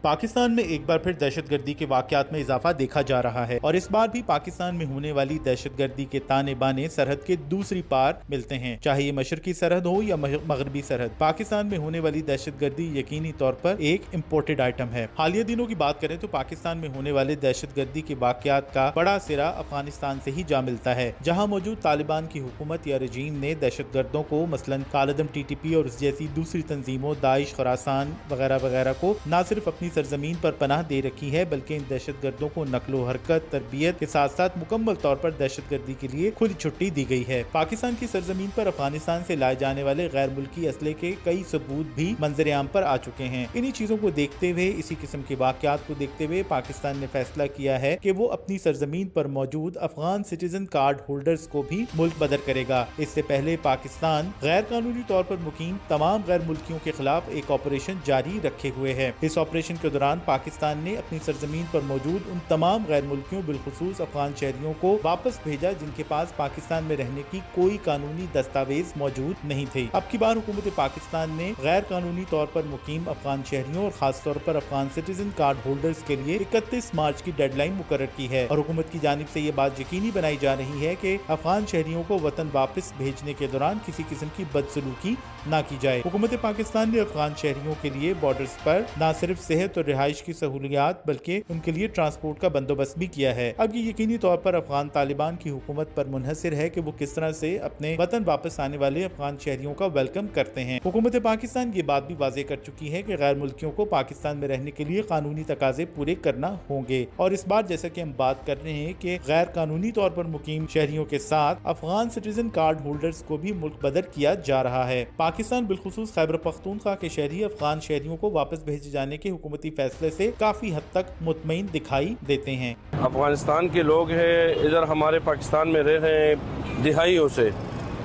پاکستان میں ایک بار پھر دہشت گردی کے واقعات میں اضافہ دیکھا جا رہا ہے اور اس بار بھی پاکستان میں ہونے والی دہشت گردی کے تانے بانے سرحد کے دوسری پار ملتے ہیں، چاہے یہ مشرقی سرحد ہو یا مغربی سرحد۔ پاکستان میں ہونے والی دہشت گردی یقینی طور پر ایک امپورٹڈ آئٹم ہے۔ حالیہ دنوں کی بات کریں تو پاکستان میں ہونے والے دہشت گردی کے واقعات کا بڑا سرا افغانستان سے ہی جا ملتا ہے، جہاں موجود طالبان کی حکومت یا رجیم نے دہشت گردوں کو مثلاً کالعدم ٹی ٹی پی اور اس جیسی دوسری تنظیموں داعش، خراسان وغیرہ وغیرہ کو نہ صرف اپنی سرزمین پر پناہ دے رکھی ہے بلکہ ان دہشت گردوں کو نقل و حرکت، تربیت کے ساتھ ساتھ مکمل طور پر دہشت گردی کے لیے کھلی چھٹی دی گئی ہے۔ پاکستان کی سرزمین پر افغانستان سے لائے جانے والے غیر ملکی اسلحے کے کئی ثبوت بھی منظر عام پر آ چکے ہیں۔ انہی چیزوں کو دیکھتے ہوئے، اسی قسم کے واقعات کو دیکھتے ہوئے پاکستان نے فیصلہ کیا ہے کہ وہ اپنی سرزمین پر موجود افغان سٹیزن کارڈ ہولڈرز کو بھی ملک بدر کرے گا۔ اس سے پہلے پاکستان غیر قانونی طور پر مقیم تمام غیر ملکیوں کے خلاف ایک آپریشن جاری رکھے ہوئے ہے۔ اس آپریشن کے دوران پاکستان نے اپنی سرزمین پر موجود ان تمام غیر ملکیوں بالخصوص افغان شہریوں کو واپس بھیجا جن کے پاس پاکستان میں رہنے کی کوئی قانونی دستاویز موجود نہیں تھے۔ اب کی بار حکومت پاکستان نے غیر قانونی طور پر مقیم افغان شہریوں اور خاص طور پر افغان سٹیزن کارڈ ہولڈرز کے لیے 31 مارچ کی ڈیڈ لائن مقرر کی ہے اور حکومت کی جانب سے یہ بات یقینی بنائی جا رہی ہے کہ افغان شہریوں کو وطن واپس بھیجنے کے دوران کسی قسم کی بدسلوکی نہ کی جائے۔ حکومت پاکستان نے افغان شہریوں کے لیے بارڈرز پر نہ صرف صحت اور رہائش کی سہولیات بلکہ ان کے لیے ٹرانسپورٹ کا بندوبست بھی کیا ہے۔ اب یہ یقینی طور پر افغان طالبان کی حکومت پر منحصر ہے کہ وہ کس طرح سے اپنے وطن واپس آنے والے افغان شہریوں کا ویلکم کرتے ہیں۔ حکومت پاکستان یہ بات بھی واضح کر چکی ہے کہ غیر ملکیوں کو پاکستان میں رہنے کے لیے قانونی تقاضے پورے کرنا ہوں گے اور اس بار جیسا کہ ہم بات کر رہے ہیں کہ غیر قانونی طور پر مقیم شہریوں کے ساتھ افغان سٹیزن کارڈ ہولڈرز کو بھی ملک بدر کیا جا رہا ہے۔ پاکستان بالخصوص خیبر پختونخوا کے شہری افغان شہریوں کو واپس بھیجے جانے کے حکومتی فیصلے سے کافی حد تک مطمئن دکھائی دیتے ہیں۔ افغانستان کے لوگ ہیں، ادھر ہمارے پاکستان میں رہ رہے ہیں دہائیوں سے،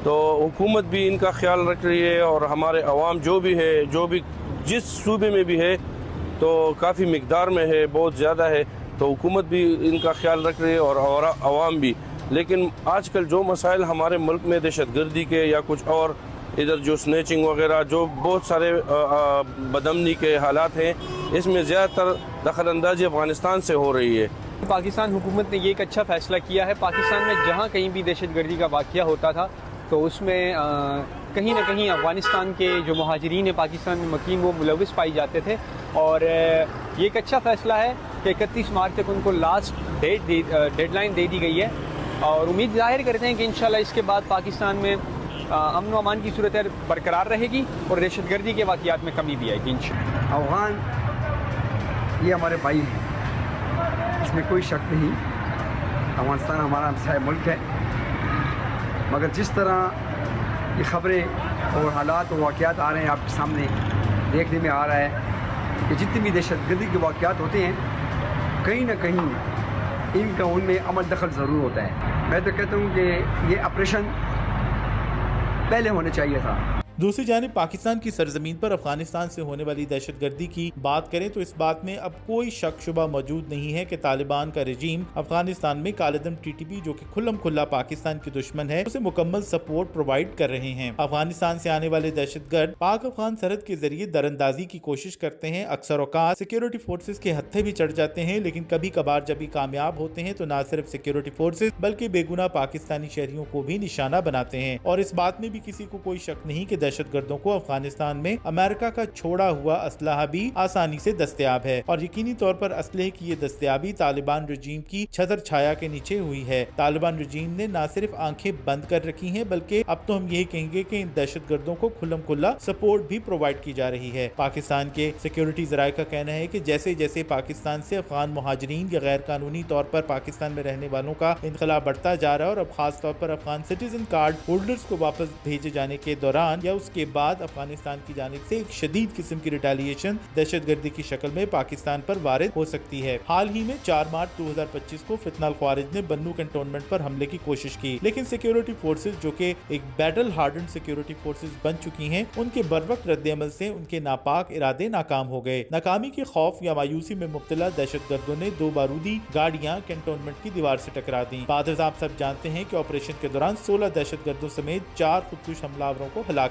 تو حکومت بھی ان کا خیال رکھ رہی ہے اور ہمارے عوام جو بھی جس صوبے میں بھی ہے تو کافی مقدار میں ہے، بہت زیادہ ہے، تو حکومت بھی ان کا خیال رکھ رہی ہے اور عوام بھی۔ لیکن آج کل جو مسائل ہمارے ملک میں دہشت گردی کے یا کچھ اور ادھر جو سنیچنگ وغیرہ جو بہت سارے بدامنی کے حالات ہیں، اس میں زیادہ تر دخل اندازی افغانستان سے ہو رہی ہے۔ پاکستان حکومت نے یہ ایک اچھا فیصلہ کیا ہے۔ پاکستان میں جہاں کہیں بھی دہشت گردی کا واقعہ ہوتا تھا تو اس میں کہیں نہ کہیں افغانستان کے جو مہاجرین پاکستان میں مقیم وہ ملوث پائی جاتے تھے، اور یہ ایک اچھا فیصلہ ہے کہ 31 مارچ تک ان کو لاسٹ ڈیڈ لائن دے دی گئی ہے، اور امید ظاہر کرتے ہیں کہ انشاءاللہ اس کے بعد پاکستان میں امن و امان کی صورت برقرار رہے گی اور دہشت گردی کے واقعات میں کمی بھی آئے گی انشاءاللہ۔ افغان یہ ہمارے بھائی ہیں، اس میں کوئی شک نہیں۔ افغانستان ہمارا ہمسایہ ملک ہے، مگر جس طرح یہ خبریں اور حالات اور واقعات آ رہے ہیں، آپ کے سامنے دیکھنے میں آ رہا ہے کہ جتنی بھی دہشت گردی کے واقعات ہوتے ہیں کہیں نہ کہیں ان کا ان میں عمل دخل ضرور ہوتا ہے۔ میں تو کہتا ہوں کہ یہ آپریشن پہلے ہونا چاہیے تھا۔ دوسری جانب پاکستان کی سرزمین پر افغانستان سے ہونے والی دہشت گردی کی بات کریں تو اس بات میں اب کوئی شک شبہ موجود نہیں ہے کہ طالبان کا رجیم افغانستان میں کالعدم ٹی ٹی پی جو کہ کھلم کھلا پاکستان کی دشمن ہے اسے مکمل سپورٹ پرووائڈ کر رہے ہیں۔ افغانستان سے آنے والے دہشت گرد پاک افغان سرحد کے ذریعے دراندازی کی کوشش کرتے ہیں، اکثر اوقات سیکیورٹی فورسز کے ہتھے بھی چڑھ جاتے ہیں، لیکن کبھی کبھار جب بھی کامیاب ہوتے ہیں تو نہ صرف سیکیورٹی فورسز بلکہ بے گناہ پاکستانی شہریوں کو بھی نشانہ بناتے ہیں۔ اور اس بات میں بھی کسی کو کوئی شک نہیں کہ دہشت گردوں کو افغانستان میں امریکہ کا چھوڑا ہوا اسلحہ بھی آسانی سے دستیاب ہے، اور یقینی طور پر اسلحے کی یہ دستیابی طالبان رجیم کی چھتر چھایا کے نیچے ہوئی ہے۔ طالبان رجیم نے نہ صرف آنکھیں بند کر رکھی ہیں بلکہ اب تو ہم یہی کہیں گے کہ ان دہشت گردوں کو کھلم کھلا سپورٹ بھی پرووائڈ کی جا رہی ہے۔ پاکستان کے سیکیورٹی ذرائع کا کہنا ہے کہ جیسے جیسے پاکستان سے افغان مہاجرین یا غیر قانونی طور پر پاکستان میں رہنے والوں کا انخلا بڑھتا جا رہا ہے اور اب خاص طور پر افغان سٹیزن کارڈ ہولڈرز کو واپس بھیجے جانے کے دوران یا اس کے بعد افغانستان کی جانب سے ایک شدید قسم کی ریٹیلیشن دہشت گردی کی شکل میں پاکستان پر وارد ہو سکتی ہے۔ حال ہی میں 4 مارچ 2025 کو فتنہ الخوارج نے بنو کنٹونمنٹ پر حملے کی کوشش کی، لیکن سیکیورٹی فورسز جو کہ ایک بیٹل ہارڈنڈ سیکیورٹی فورسز بن چکی ہیں، ان کے بروقت رد عمل سے ان کے ناپاک ارادے ناکام ہو گئے۔ ناکامی کے خوف یا مایوسی میں مبتلا دہشت گردوں نے 2 بارودی گاڑیاں کنٹونمنٹ کی دیوار سے ٹکرا دیں۔ بعد آپ سب جانتے ہیں کہ آپریشن کے دوران 16 دہشت گردوں سمیت 4 خودکش حملہ آوروں کو ہلاک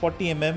40mm